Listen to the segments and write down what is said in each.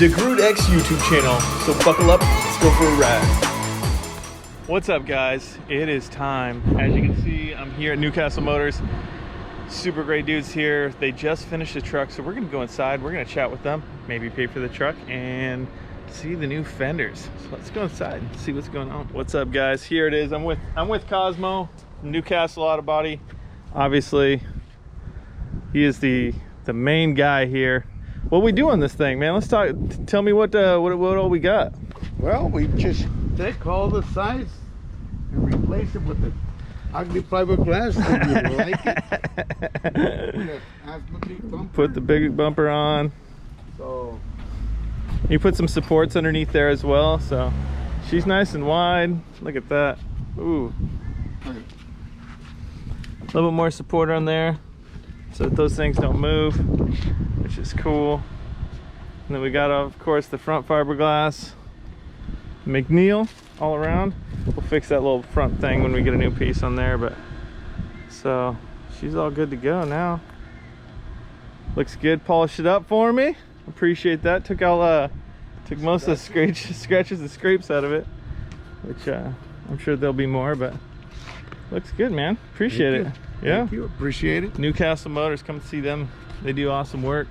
DaGrootX YouTube channel. So buckle up, let's go for a ride. What's up, guys? It is time. As you can see, I'm here at Newcastle Motors. Super great dudes here. They just finished the truck, so we're gonna go inside. We're gonna chat with them, maybe pay for the truck, and see the new fenders. So let's go inside and see what's going on. What's up, guys? Here it is. I'm with Cosmo, Newcastle Auto Body. Obviously, he is the main guy here. What we do on this thing, man? Let's talk. Tell me what all we got. Well, we just take all the sides and replace it with the ugly fiberglass if you like it. Put the big bumper on. So you put some supports underneath there as well, so she's nice and wide. Look at that. Ooh. A little bit more support on there so that those things don't move, which is cool. And then we got, of course, the front fiberglass, McNeil all around. We'll fix that little front thing when we get a new piece on there, but so she's all good to go now. Looks good. Polished it up for me. Appreciate that. Took most of the scratches and scrapes out of it, which I'm sure there'll be more, but looks good, man. Appreciate it. Yeah. Thank you. Appreciate it. Newcastle Motors, come see them. They do awesome work.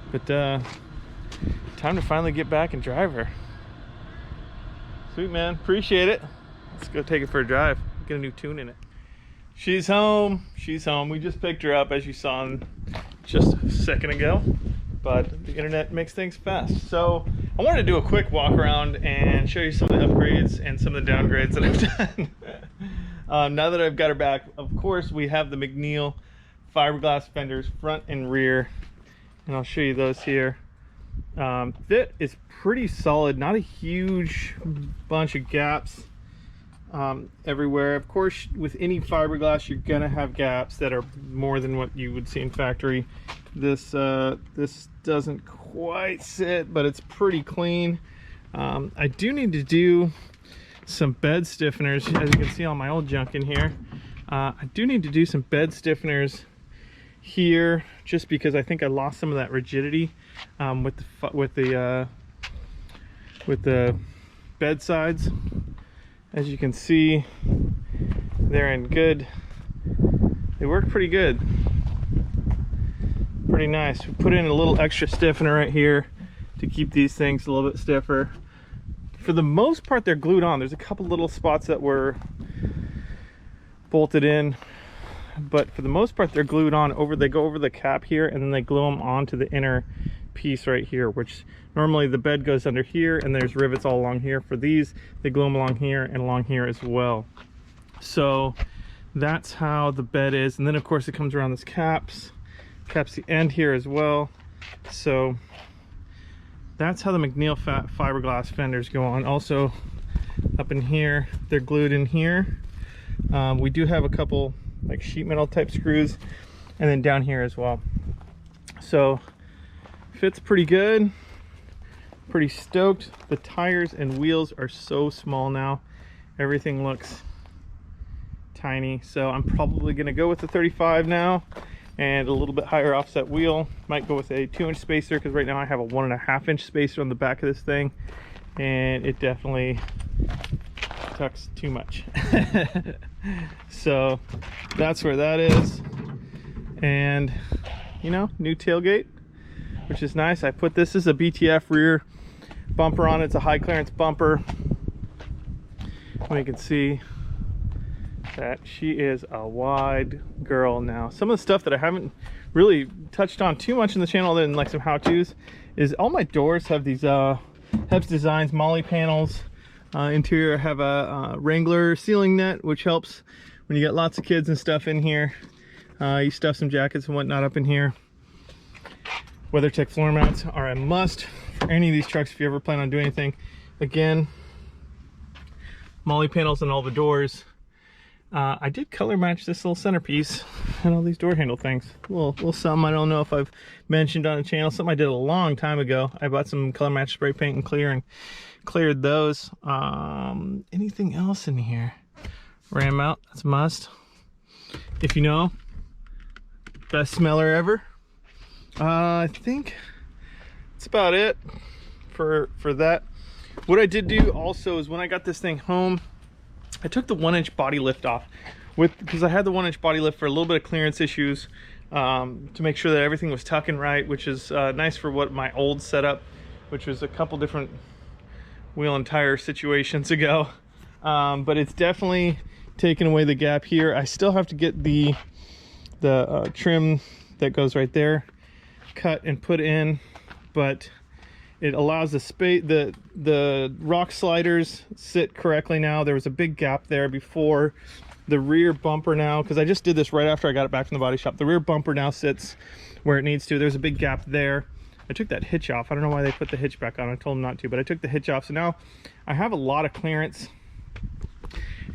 But time to finally get back and drive her. Sweet, man. Appreciate it. Let's go take it for a drive. Get a new tune in it. She's home. She's home. We just picked her up, as you saw just a second ago. But the internet makes things fast. So I wanted to do a quick walk around and show you some of the upgrades and some of the downgrades that I've done. Now that I've got her back, of course, we have the McNeil Fiberglass fenders front and rear, and I'll show you those here. Fit is pretty solid, not a huge bunch of gaps everywhere. Of course, with any fiberglass, you're gonna have gaps that are more than what you would see in factory. This doesn't quite sit, but it's pretty clean. I do need to do some bed stiffeners, as you can see on my old junk in here. I do need to do some bed stiffeners here, just because I think I lost some of that rigidity with the bedsides. As you can see, they're in good. They work pretty good, pretty nice. We put in a little extra stiffener right here to keep these things a little bit stiffer. For the most part, they're glued on. There's a couple little spots that were bolted in, but for the most part, they're glued on. They go over the cap here, and then they glue them onto the inner piece right here, which normally the bed goes under here, and there's rivets all along here. For these, they glue them along here and along here as well. So that's how the bed is. And then, of course, it comes around this caps the end here as well. So that's how the McNeil fiberglass fenders go on. Also up in here, they're glued in here. We do have a couple like sheet metal type screws, and then down here as well. So fits pretty good, pretty stoked. The tires and wheels are so small now, everything looks tiny. So I'm probably gonna go with the 35 now and a little bit higher offset wheel. Might go with a 2-inch spacer, because right now I have a 1.5-inch spacer on the back of this thing, and it definitely tucks too much. So that's where that is. And you know, new tailgate, which is nice. I put this as a BTF rear bumper on it. It's a high clearance bumper. And you can see that she is a wide girl now. Some of the stuff that I haven't really touched on too much in the channel, other than like some how-tos, is all my doors have these Hebs Designs Molly panels. Interior, I have a Wrangler ceiling net, which helps when you get lots of kids and stuff in here. You stuff some jackets and whatnot up in here. WeatherTech floor mounts are a must for any of these trucks if you ever plan on doing anything. Again, Molly panels on all the doors. I did color match this little centerpiece and all these door handle things. A little something I don't know if I've mentioned on the channel. Something I did a long time ago. I bought some color match spray paint and cleared those. Anything else in here? Ram mount, that's a must. If you know, best smeller ever. I think that's about it for that. What I did do also is when I got this thing home, I took the 1-inch body lift off because I had the 1-inch body lift for a little bit of clearance issues, to make sure that everything was tucking right, which is nice for what my old setup, which was a couple different wheel and tire situations ago. But it's definitely taken away the gap here. I still have to get the trim that goes right there cut and put in, but it allows the rock sliders sit correctly now. There was a big gap there before. The rear bumper now, because I just did this right after I got it back from the body shop, the rear bumper now sits where it needs to. There's a big gap there. I took that hitch off. I don't know why they put the hitch back on. I told them not to, but I took the hitch off. So now I have a lot of clearance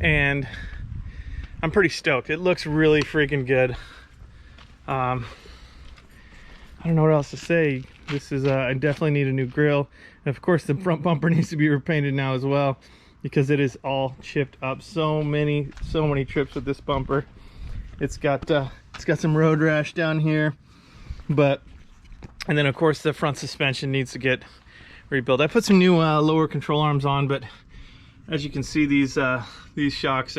and I'm pretty stoked. It looks really freaking good. I don't know what else to say. This is I definitely need a new grill, and of course the front bumper needs to be repainted now as well, because it is all chipped up. So many trips with this bumper. It's got some road rash down here, and then of course the front suspension needs to get rebuilt. I put some new lower control arms on, but as you can see, these shocks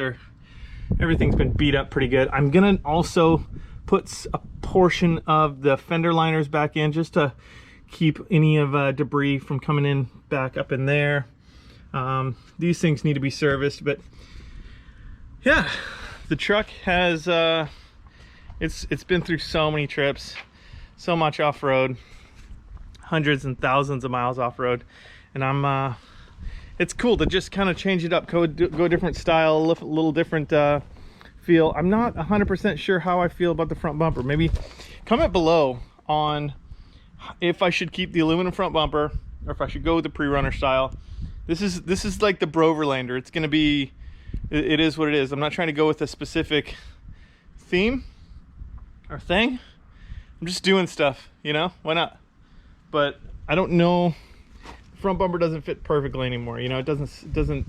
everything's been beat up pretty good. I'm gonna also put a portion of the fender liners back in just to keep any of debris from coming in back up in there. These things need to be serviced, but yeah, the truck has it's been through so many trips, so much off-road, hundreds and thousands of miles off-road, and it's cool to just kind of change it up, go different style, a little different feel. I'm not 100% sure how I feel about the front bumper. Maybe comment below on if I should keep the aluminum front bumper or if I should go with the pre-runner style. This is like the Broverlander. It's gonna be, it is what it is. I'm not trying to go with a specific theme or thing. I'm just doing stuff, you know, why not? But I don't know, front bumper doesn't fit perfectly anymore, you know. It doesn't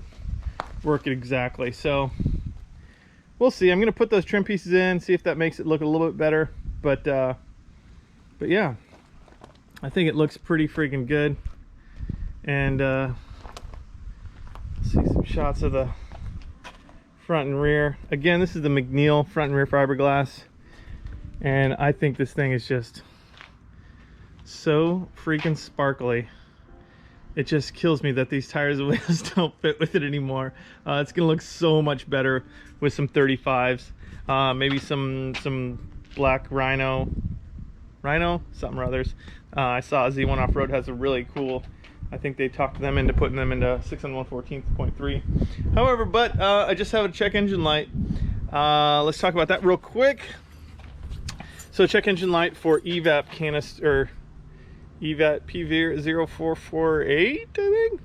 work exactly, so we'll see. I'm gonna put those trim pieces in, see if that makes it look a little bit better, but yeah, I think it looks pretty freaking good. And see some shots of the front and rear. Again, this is the McNeil front and rear fiberglass, and I think this thing is just so freaking sparkly. It just kills me that these tires and wheels don't fit with it anymore. It's gonna look so much better with some 35s, maybe some black rhino something or others. I saw Z1 Off-Road has a really cool, I think they talked them into putting them into 6 on 1/14.3. However, but I just have a check engine light. Let's talk about that real quick. So check engine light for evap canister, evap PV0448, I think,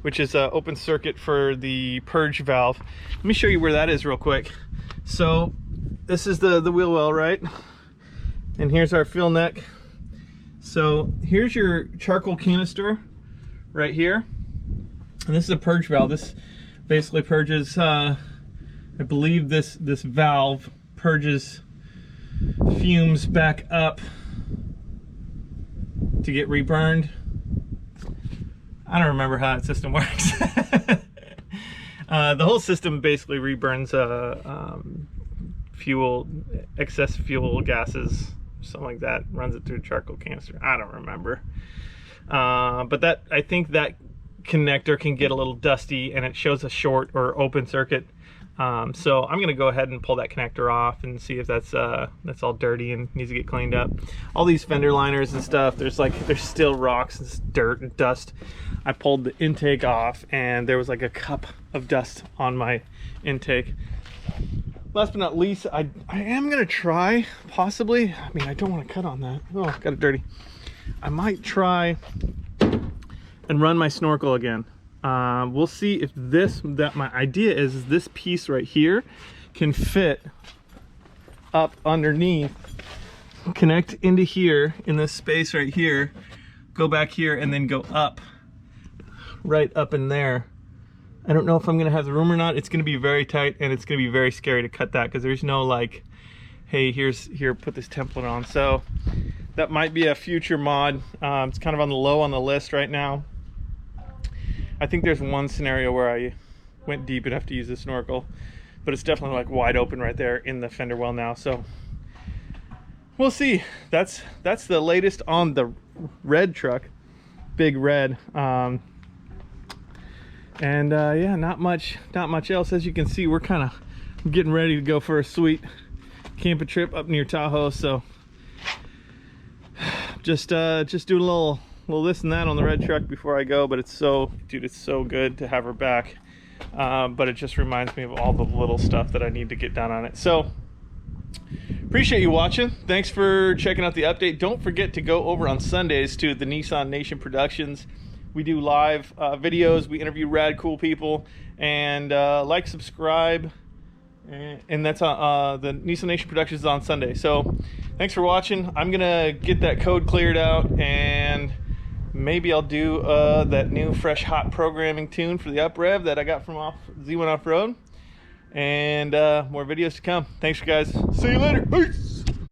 which is open circuit for the purge valve. Let me show you where that is real quick. So this is the wheel well, right? And here's our fill neck. So here's your charcoal canister right here, and this is a purge valve. This basically purges, I believe this valve purges fumes back up to get reburned. I don't remember how that system works. The whole system basically reburns fuel, excess fuel gases, something like that, runs it through a charcoal canister. I don't remember. But that, I think that connector can get a little dusty and it shows a short or open circuit. So I'm gonna go ahead and pull that connector off and see if that's all dirty and needs to get cleaned up. All these fender liners and stuff, there's still rocks and dirt and dust. I pulled the intake off and there was like a cup of dust on my intake. Last but not least, I am gonna try, possibly, I mean, I don't want to cut on that. Oh, got it dirty. I might try and run my snorkel again. We'll see if my idea is this piece right here can fit up underneath, connect into here in this space right here, go back here and then go up, right up in there. I don't know if I'm gonna have the room or not. It's gonna be very tight and it's gonna be very scary to cut that because there's no like, hey, here, put this template on. So that might be a future mod. It's kind of on the low on the list right now. I think there's one scenario where I went deep enough to use the snorkel, but it's definitely like wide open right there in the fender well now. So we'll see. That's the latest on the red truck, big red. Yeah, not much else. As you can see, we're kind of getting ready to go for a sweet camping trip up near Tahoe. So just doing a little this and that on the red truck before I go. But it's so, dude, it's so good to have her back. But it just reminds me of all the little stuff that I need to get done on it. So appreciate you watching. Thanks for checking out the update. Don't forget to go over on Sundays to the Nissan Nation Productions. We do live videos. We interview rad cool people. And like, subscribe. And that's on the Nissan Nation Productions on Sunday. So thanks for watching. I'm gonna get that code cleared out, and maybe I'll do that new fresh hot programming tune for the uprev that I got from Z1 Off Road. And more videos to come. Thanks guys. See you later. Peace.